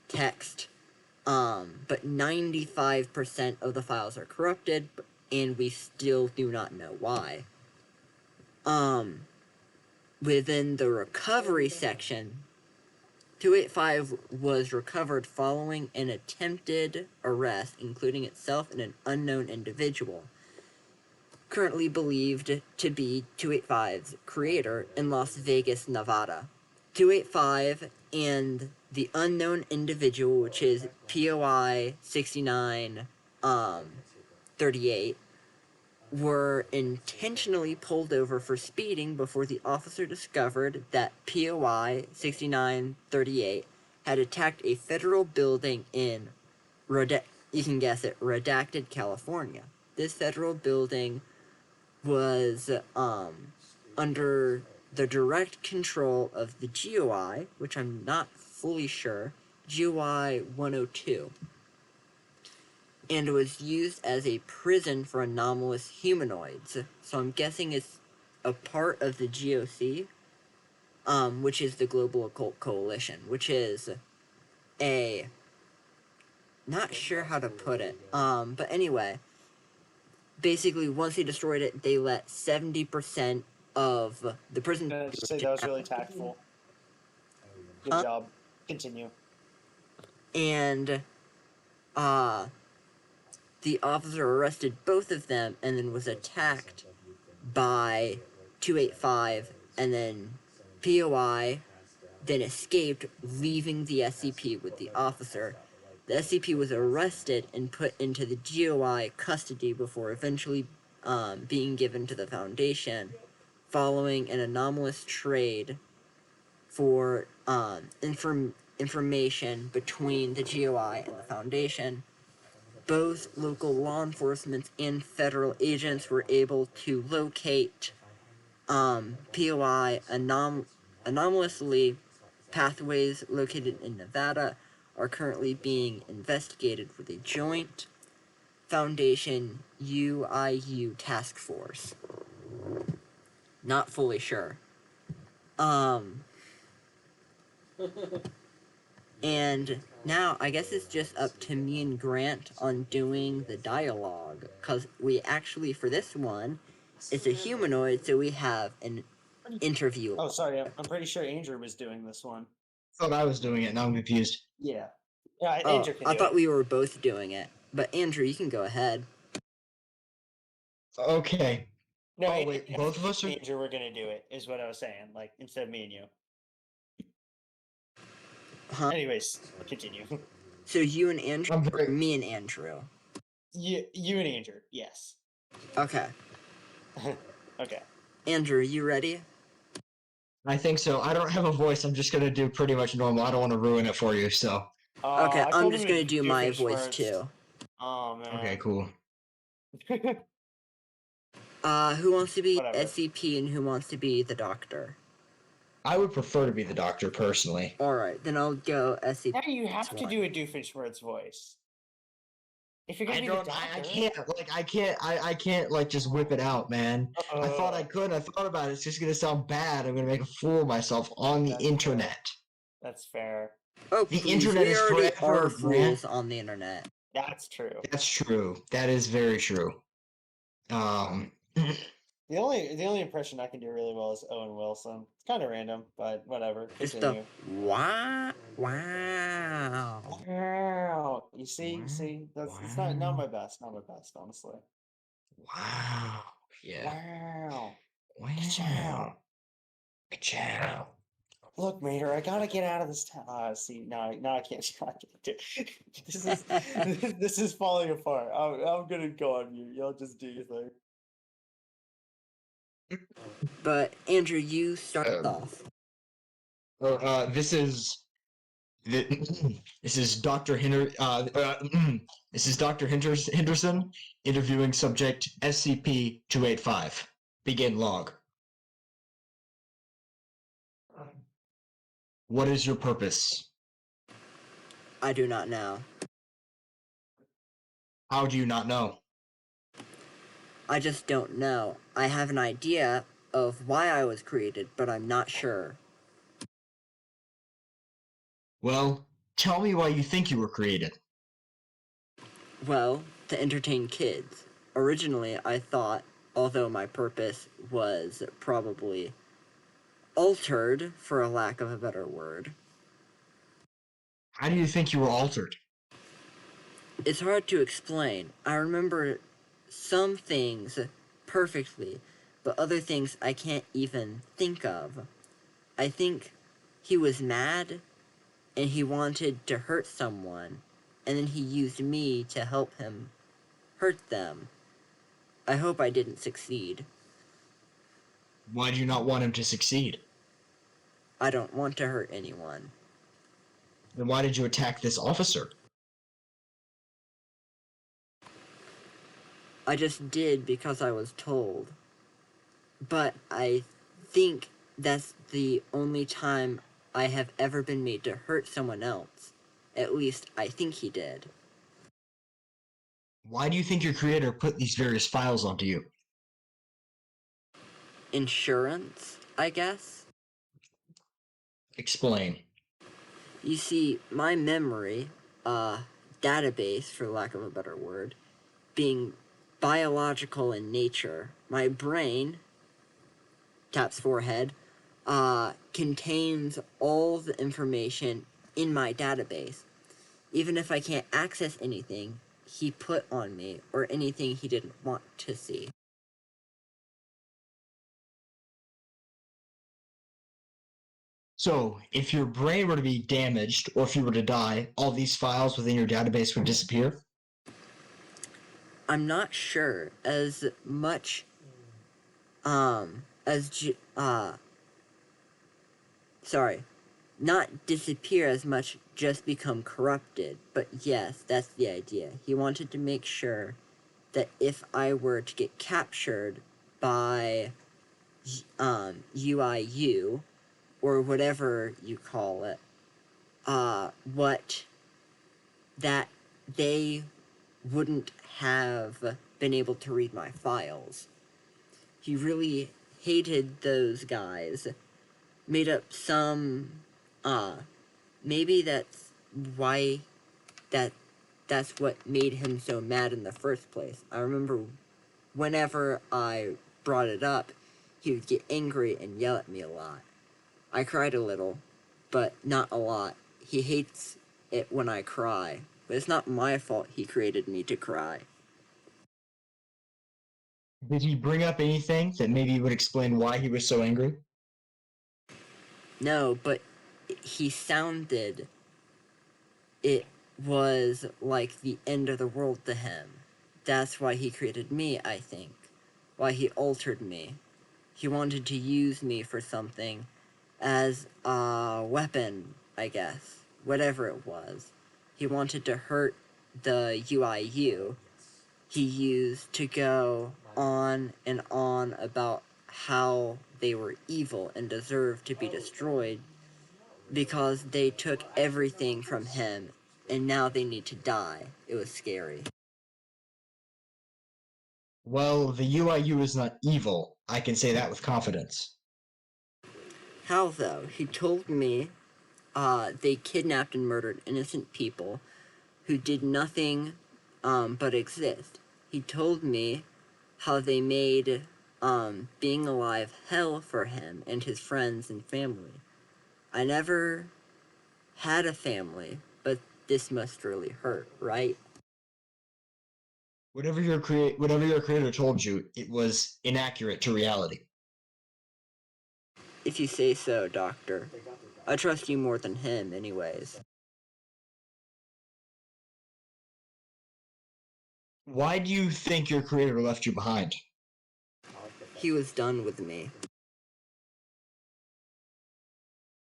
text, but 95% of the files are corrupted, and we still do not know why. Within the recovery section, 285 was recovered following an attempted arrest, including itself and an unknown individual, currently believed to be 285's creator in Las Vegas, Nevada. 285 and the unknown individual, which is POI 6938, were intentionally pulled over for speeding before the officer discovered that POI 6938 had attacked a federal building in, you can guess it, Redacted, California. This federal building was under the direct control of the GOI, which I'm not fully sure, GOI 102. And it was used as a prison for anomalous humanoids. So I'm guessing it's a part of the GOC, which is the Global Occult Coalition, which is not sure how to put it, but anyway, basically once they destroyed it, they let 70% of the prison... I just say that was really tactful. Good job. Continue. And, the officer arrested both of them and then was attacked by 285, and then POI then escaped, leaving the SCP with the officer. The SCP was arrested and put into the GOI custody before eventually being given to the Foundation, following an anomalous trade for information between the GOI and the Foundation. Both local law enforcement and federal agents were able to locate POI anomalously. Pathways located in Nevada are currently being investigated with a joint Foundation UIU task force. Not fully sure. And now I guess it's just up to me and Grant on doing the dialogue, because we actually, for this one, it's a humanoid, so we have an interview. Oh, sorry. I'm pretty sure Andrew was doing this one. I thought I was doing it. Now I'm confused. Yeah. Yeah, Oh, Andrew can I do thought it. we were both doing it. But Andrew, you can go ahead. Okay. No, Oh, wait, both of us are- Andrew, we're gonna do it. Is what I was saying. Like instead of me and you. Huh? Anyways, continue. So you and Andrew, I'm or very- me and Andrew? You and Andrew. Yes. Okay. Okay. Andrew, you ready? I think so. I don't have a voice. I'm just gonna do pretty much normal. I don't want to ruin it for you. So. Okay, I I'm told just him gonna to do my fish voice first. too. Oh man. Okay. Cool. Who wants to be Whatever. SCP and who wants to be the doctor? I would prefer to be the doctor personally. Alright, then I'll go SCP. Now you have to one. do a Doofenshmirtz voice. If you're gonna I be don't. the doctor, I can't. Like I can't. I can't like just whip it out, man. I thought I could. I thought about it. It's just gonna sound bad. I'm gonna make a fool of myself on the That's internet. That's fair. Oh, The please, internet we is already forever, are fools on the internet. That's true. That's true. That is very true. The only impression I can do really well is Owen Wilson. It's kind of random, but whatever. Just Continue. wow. Wow. You see, that's it's not my best, honestly. Wow. Yeah. Wow. Wow. Ciao. Look, Mater, I gotta get out of this town. See, now I can't. I can't do this is falling apart. I'm gonna go on mute. Y'all just do your thing. But Andrew, you start off. This is this is Dr. This is Dr. Henderson interviewing subject SCP-285. Begin log. What is your purpose? I do not know. How do you not know? I just don't know. I have an idea of why I was created, but I'm not sure. Well, tell me why you think you were created. Well, to entertain kids. Originally, I thought, although my purpose was probably altered, for a lack of a better word. How do you think you were altered? It's hard to explain. I remember some things perfectly, but other things I can't even think of. I think he was mad, and he wanted to hurt someone, and then he used me to help him hurt them. I hope I didn't succeed. Why do you not want him to succeed? I don't want to hurt anyone. Then why did you attack this officer? I just did because I was told. But I think that's the only time I have ever been made to hurt someone else. At least I think he did. Why do you think your creator put these various files onto you? Insurance, I guess? Explain. You see, my memory, database, for lack of a better word, being biological in nature, my brain, taps forehead, contains all the information in my database. Even if I can't access anything he put on me, or anything he didn't want to see. So, if your brain were to be damaged, or if you were to die, all these files within your database would disappear? I'm not sure as much as sorry, not disappear as much, just become corrupted. But yes, that's the idea. He wanted to make sure that if I were to get captured by UIU, or whatever you call it, what that they wouldn't have been able to read my files. He really hated those guys. Made up some, maybe that's why that's what made him so mad in the first place. I remember whenever I brought it up, he would get angry and yell at me a lot. I cried a little, but not a lot. He hates it when I cry, but it's not my fault he created me to cry. Did he bring up anything that maybe would explain why he was so angry? No, but he sounded it was like the end of the world to him. That's why he created me, I think. Why he altered me. He wanted to use me for something as a weapon, I guess. Whatever it was. He wanted to hurt the UIU. He used to go on and on about how they were evil and deserved to be destroyed because they took everything from him and now they need to die. It was scary. Well, the UIU is not evil. I can say that with confidence. How though? He told me they kidnapped and murdered innocent people who did nothing but exist. He told me how they made being alive hell for him and his friends and family. I never had a family, but this must really hurt, right? Whatever your creator told you, it was inaccurate to reality. If you say so, Doctor. I trust you more than him, anyways. Why do you think your creator left you behind? He was done with me.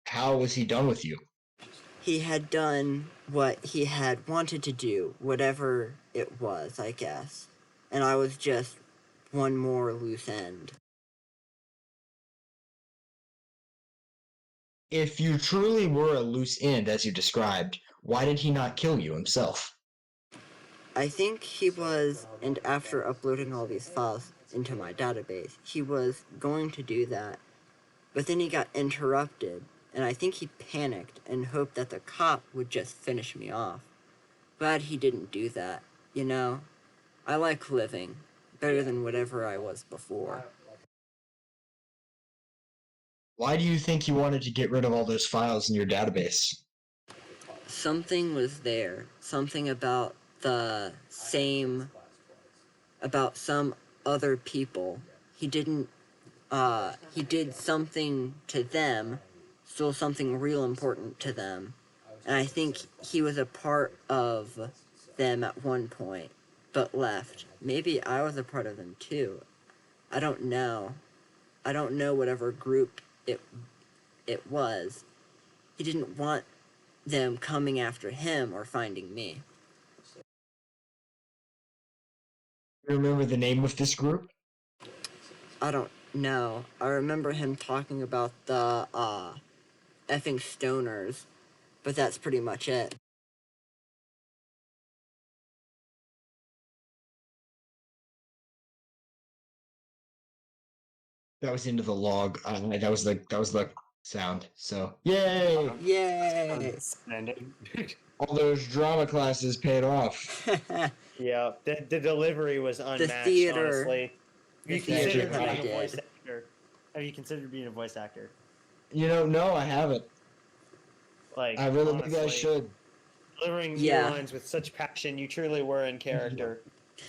How was he done with you? He had done what he had wanted to do, whatever it was, I guess. And I was just one more loose end. If you truly were a loose end, as you described, why did he not kill you himself? I think he was, and after uploading all these files into my database, he was going to do that. But then he got interrupted, and I think he panicked and hoped that the cop would just finish me off. Glad he didn't do that, you know? I like living, better than whatever I was before. Why do you think you wanted to get rid of all those files in your database? Something was there. Something about the same... about some other people. He didn't... he did something to them, still something real important to them. And I think he was a part of them at one point, but left. Maybe I was a part of them too. I don't know. I don't know whatever group it was. He didn't want them coming after him or finding me. You remember the name of this group? I don't know. I remember him talking about the, effing stoners, but that's pretty much it. That was into the log. That was the sound. So yay! Yay! All those drama classes paid off. Yeah, the delivery was unmatched. theater- Honestly, the have you theater considered that I being a voice did. actor? Have you considered being a voice actor? No, I haven't. Like, I really honestly, think I should. delivering Yeah. your lines with such passion, you truly were in character.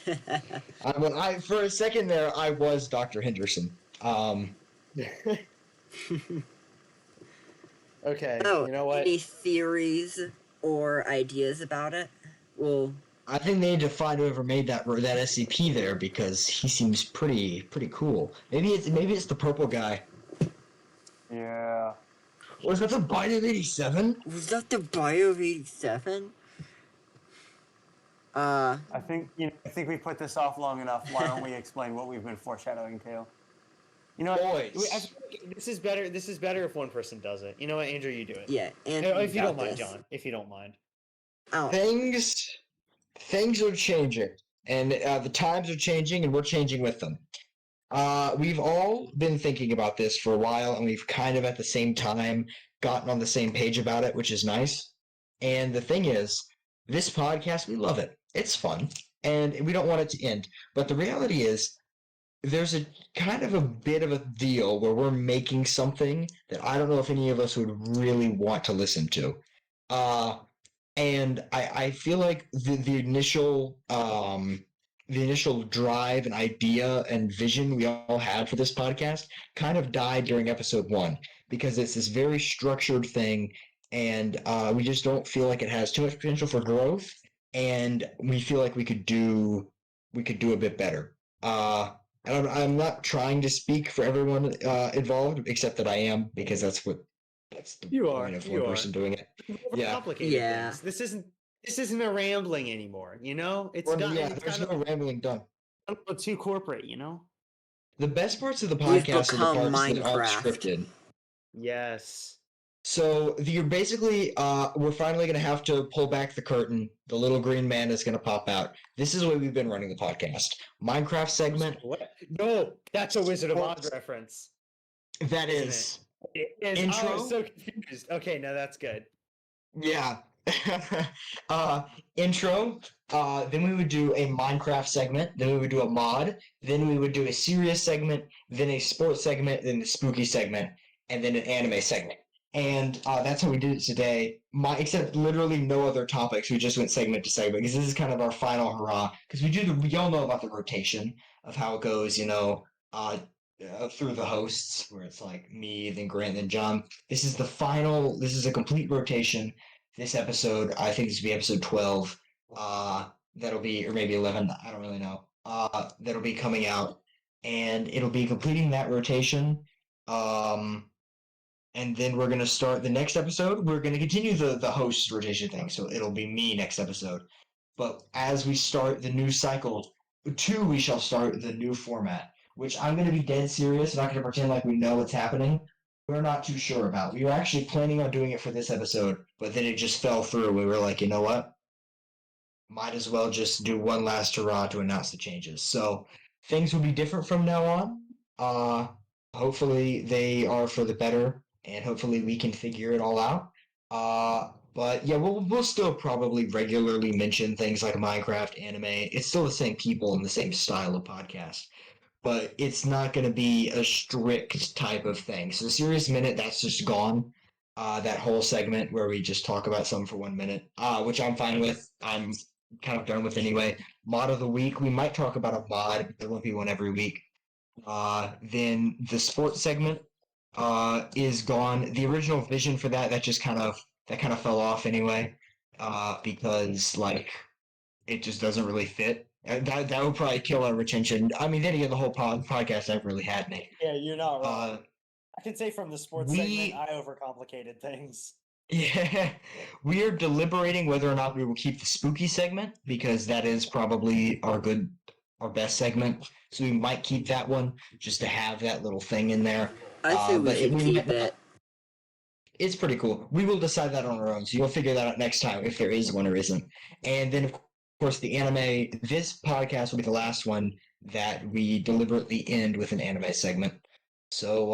For a second there, I was Dr. Henderson. Okay, Oh, you know what? any theories or ideas about it? Well, I think they need to find whoever made that SCP there because he seems pretty cool. Maybe it's the purple guy. Yeah. Was that the Bite of 87? was that the Bio of 87? I think we put this off long enough. Why don't we explain what we've been foreshadowing to? You know what? Boys. I feel like this is better. This is better if one person does it. You know what, Andrew, you do it. Yeah, and If you got don't mind, this. John. If you don't mind. Oh, Things are changing, and the times are changing, and we're changing with them. We've all been thinking about this for a while, and we've kind of at the same time gotten on the same page about it, which is nice. And the thing is, this podcast, we love it. It's fun, and we don't want it to end. But the reality is, there's a kind of a bit of a deal where we're making something that I don't know if any of us would really want to listen to. Uh, and I feel like the initial drive and idea and vision we all had for this podcast kind of died during episode 1 because it's this very structured thing, and we just don't feel like it has too much potential for growth, and we feel like we could do a bit better. I'm not trying to speak for everyone involved, except that I am, because that's the You point are. of You one are. person doing it. Yeah. Complicated Yeah. things. This isn't a rambling anymore. You know, it's Well, gotten yeah, it's there's kind no of rambling done. a little too corporate. You know. The best parts of the We've podcast are the become parts that aren't Minecraft. scripted. Yes. So you're basically, we're finally going to have to pull back the curtain. The little green man is going to pop out. This is the way we've been running the podcast. Minecraft segment. What? No, that's a Wizard of Oz Sports. reference. That Isn't is. It is. Intro? I was so confused. Okay, no, that's good. Yeah. Intro. Then we would do a Minecraft segment. Then we would do a mod. Then we would do a serious segment. Then a sports segment. Then a spooky segment. And then an anime segment. And that's how we did it today. Except literally no other topics. We just went segment to segment because this is kind of our final hurrah. Because we all know about the rotation of how it goes. Through the hosts, where it's like me, then Grant, then John. This is the final. This is a complete rotation. This episode, I think this will be episode 12. That'll be, or maybe 11. I don't really know. That'll be coming out, and it'll be completing that rotation. And then we're gonna start the next episode. We're gonna continue the host rotation thing, so it'll be me next episode. But as we start the new cycle, 2, we shall start the new format, which I'm gonna be dead serious. I'm not gonna pretend like we know what's happening. We're not too sure about. We were actually planning on doing it for this episode, but then it just fell through. We were like, you know what? Might as well just do one last hurrah to announce the changes. So things will be different from now on. Hopefully they are for the better, and hopefully we can figure it all out. But yeah, we'll still probably regularly mention things like Minecraft, anime. It's still the same people and the same style of podcast, but it's not going to be a strict type of thing. So Serious Minute, that's just gone. That whole segment where we just talk about something for 1 minute, which I'm fine with. I'm kind of done with anyway. Mod of the week, we might talk about a mod, but there won't be one every week. Then the sports segment is gone. The original vision for that just kind of fell off anyway, because like it just doesn't really fit. That would probably kill our retention. I mean, then again, the whole podcast never really had me. Yeah, you're not wrong. I can say from the sports segment, I overcomplicated things. Yeah, we are deliberating whether or not we will keep the spooky segment because that is probably our best segment. So we might keep that one just to have that little thing in there. I say we should keep it. It's pretty cool. We will decide that on our own, so you'll figure that out next time if there is one or isn't. And then, of course, the anime. This podcast will be the last one that we deliberately end with an anime segment. So,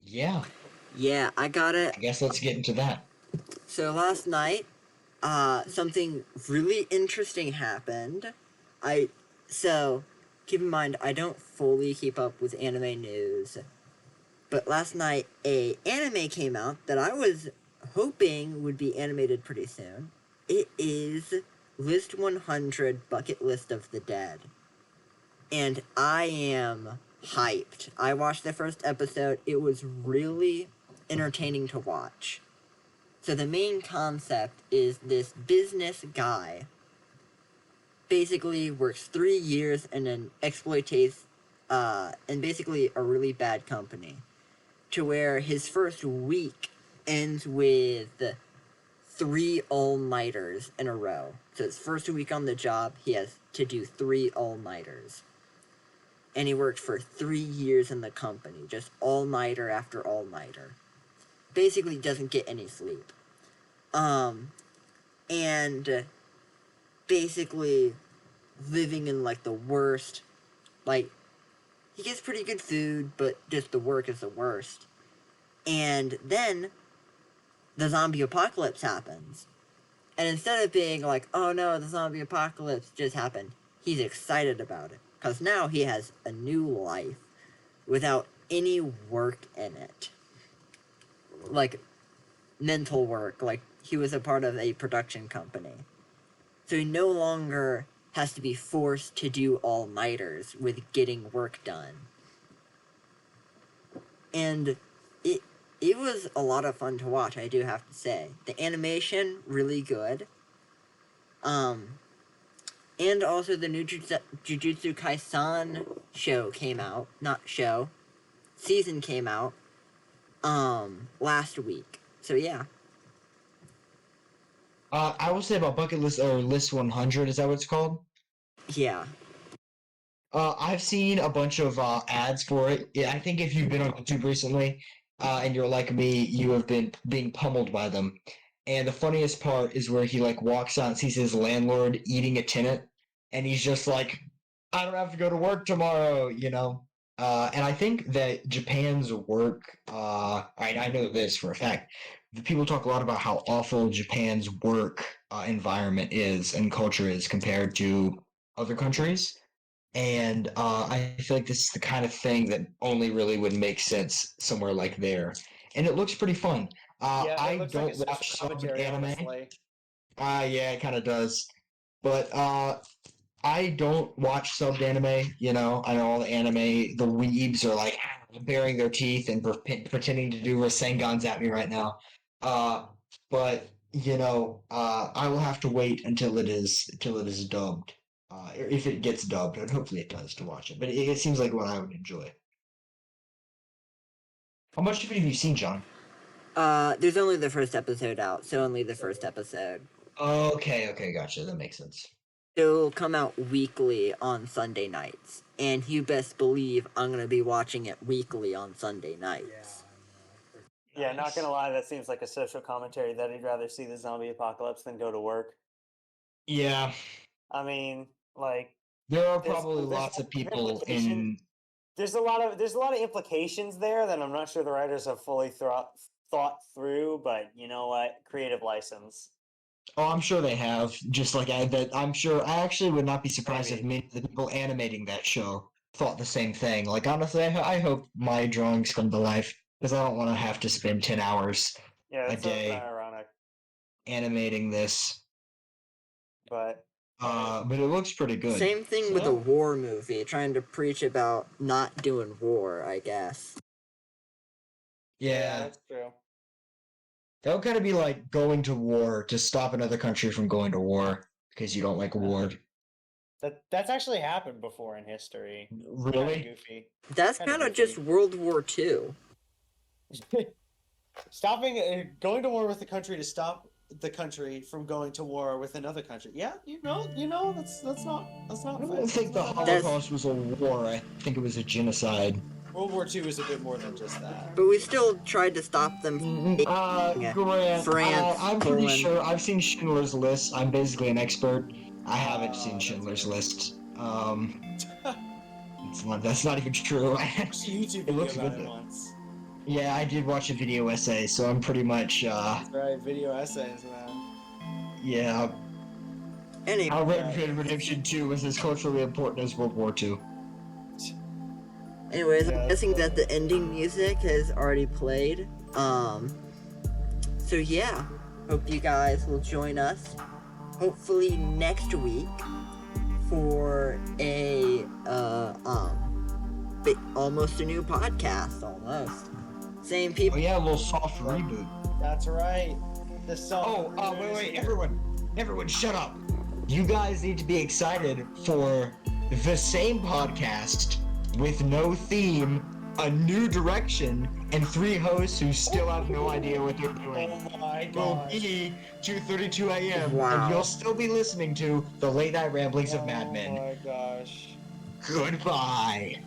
yeah. Yeah, I got it. I guess let's get into that. So last night, something really interesting happened. So, keep in mind, I don't fully keep up with anime news. But last night, a anime came out that I was hoping would be animated pretty soon. It is List 100 Bucket List of the Dead. And I am hyped. I watched the first episode. It was really entertaining to watch. So the main concept is this business guy basically works 3 years and then exploitates in basically a really bad company, to where his first week ends with 3 all-nighters in a row. So his first week on the job, he has to do 3 all-nighters. And he worked for 3 years in the company, just all-nighter after all-nighter. Basically doesn't get any sleep. And basically living in, like, the worst, like, he gets pretty good food, but just the work is the worst. And then the zombie apocalypse happens. And instead of being like, oh no, the zombie apocalypse just happened, he's excited about it. Because now he has a new life without any work in it. Like, mental work. Like, he was a part of a production company. So he no longer has to be forced to do all-nighters with getting work done. And it was a lot of fun to watch, I do have to say. The animation, really good. And also the new Jujutsu Kaisen show came out. Not show. Season came out. Last week. So yeah. I will say about Bucket List, or List 100, is that what it's called? Yeah. I've seen a bunch of ads for it. Yeah, I think if you've been on YouTube recently, and you're like me, you have been being pummeled by them. And the funniest part is where he like walks out and sees his landlord eating a tenant, and he's just like, "I don't have to go to work tomorrow," you know. And I think that Japan's work, I know this for a fact. People talk a lot about how awful Japan's work environment is and culture is compared to other countries. And I feel like this is the kind of thing that only really would make sense somewhere like there. And it looks pretty fun. Yeah, it I looks like a don't social watch some commentary, anime. honestly. Yeah, it kind of does. But I don't watch subbed anime. You know, I know all the anime, the weebs are like baring their teeth and pretending to do Rasengans at me right now. But you know, I will have to wait until it is dubbed. If it gets dubbed, and hopefully it does, to watch it. But it seems like what I would enjoy. How much of it have you seen, John? There's only the first episode out, so only the first episode. Okay, gotcha. That makes sense. It'll come out weekly on Sunday nights. And you best believe I'm gonna be watching it weekly on Sunday nights. Yeah, not gonna lie, that seems like a social commentary that he'd rather see the zombie apocalypse than go to work. Yeah, I mean, like, there are there's probably there's lots of some people implication- in. there's a lot of implications there that I'm not sure the writers have fully thought through. But you know what, creative license. Oh, I'm sure they have. Just like I'm sure. I actually would not be surprised if Maybe. many of the people animating that show thought the same thing. Like honestly, I hope my drawings come to life because I don't want to have to spend 10 hours Yeah, a that's so day ironic. animating this. But But it looks pretty good. Same thing with a So, war movie, trying to preach about not doing war, I guess. yeah, that's true. that would kind of be like going to war to stop another country from going to war because you don't like war. That's actually happened before in history. Kinda Really? goofy. That's Kinda kind of goofy. just World War II. Going to war with the country to stop the country from going to war with another country. Yeah, you know, that's not I don't think the That's- Holocaust was a war. I think it was a genocide. World War II is a bit more than just that. But we still tried to stop them from Grant, France, I'm pretty Poland. sure I've seen Schindler's List. I'm basically an expert. I haven't seen that's Schindler's good. List. That's not even true. Watched a YouTube It video looks about good, it though. once. Yeah, I did watch a video essay, so I'm pretty much, That's right, video essays, man. yeah. Anyway, How Red Dead Redemption 2 was as culturally important as World War II. anyways, Yeah, I'm guessing that the ending music has already played. So yeah, hope you guys will join us. Hopefully next week for a almost a new podcast, almost. Same Oh people. yeah, a little soft reboot. That's right. The song. Wait, everyone, shut up. You guys need to be excited for the same podcast with no theme, a new direction, and 3 hosts who still have no idea what they're doing. Oh my Will gosh. be 2:32 a.m. Wow. and you'll still be listening to the Late Night Ramblings of Madmen. Oh my gosh. Goodbye.